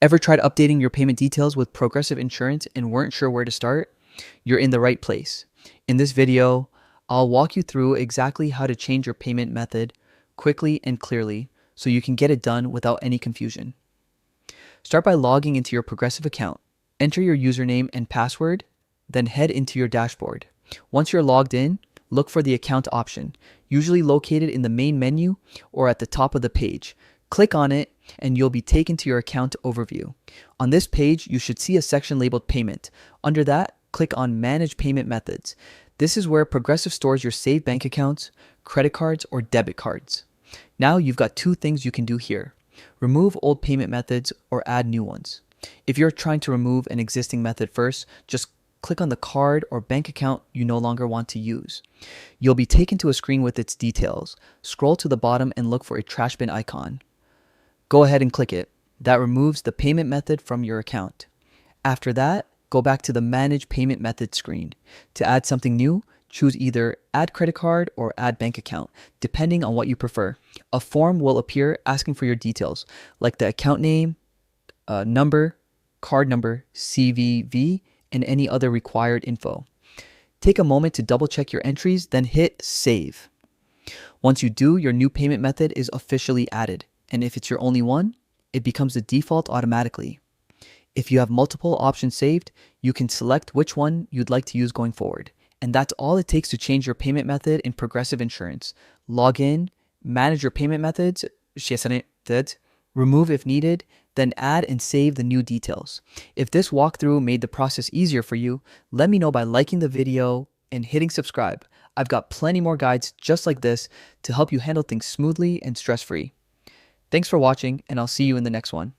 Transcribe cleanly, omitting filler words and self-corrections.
Ever tried updating your payment details with Progressive Insurance and weren't sure where to start? You're in the right place. In this video, I'll walk you through exactly how to change your payment method quickly and clearly so you can get it done without any confusion. Start by logging into your Progressive account. Enter your username and password, then head into your dashboard. Once you're logged in, look for the account option, usually located in the main menu or at the top of the page. Click on it and you'll be taken to your account overview. On this page, you should see a section labeled Payment. Under that, click on Manage Payment Methods. This is where Progressive stores your saved bank accounts, credit cards, or debit cards. Now you've got two things you can do here. Remove old payment methods or add new ones. If you're trying to remove an existing method first, just click on the card or bank account you no longer want to use. You'll be taken to a screen with its details. Scroll to the bottom and look for a trash bin icon. Go ahead and click it. That removes the payment method from your account. After that, go back to the Manage Payment Method screen. To add something new, choose either Add Credit Card or Add Bank Account, depending on what you prefer. A form will appear asking for your details, like the account name, number, card number, CVV, and any other required info. Take a moment to double check your entries, then hit Save. Once you do, your new payment method is officially added, and if it's your only one, it becomes the default automatically. If you have multiple options saved, you can select which one you'd like to use going forward. And that's all it takes to change your payment method in Progressive Insurance. Log in, manage your payment methods, remove if needed, then add and save the new details. If this walkthrough made the process easier for you, let me know by liking the video and hitting subscribe. I've got plenty more guides just like this to help you handle things smoothly and stress-free. Thanks for watching, and I'll see you in the next one.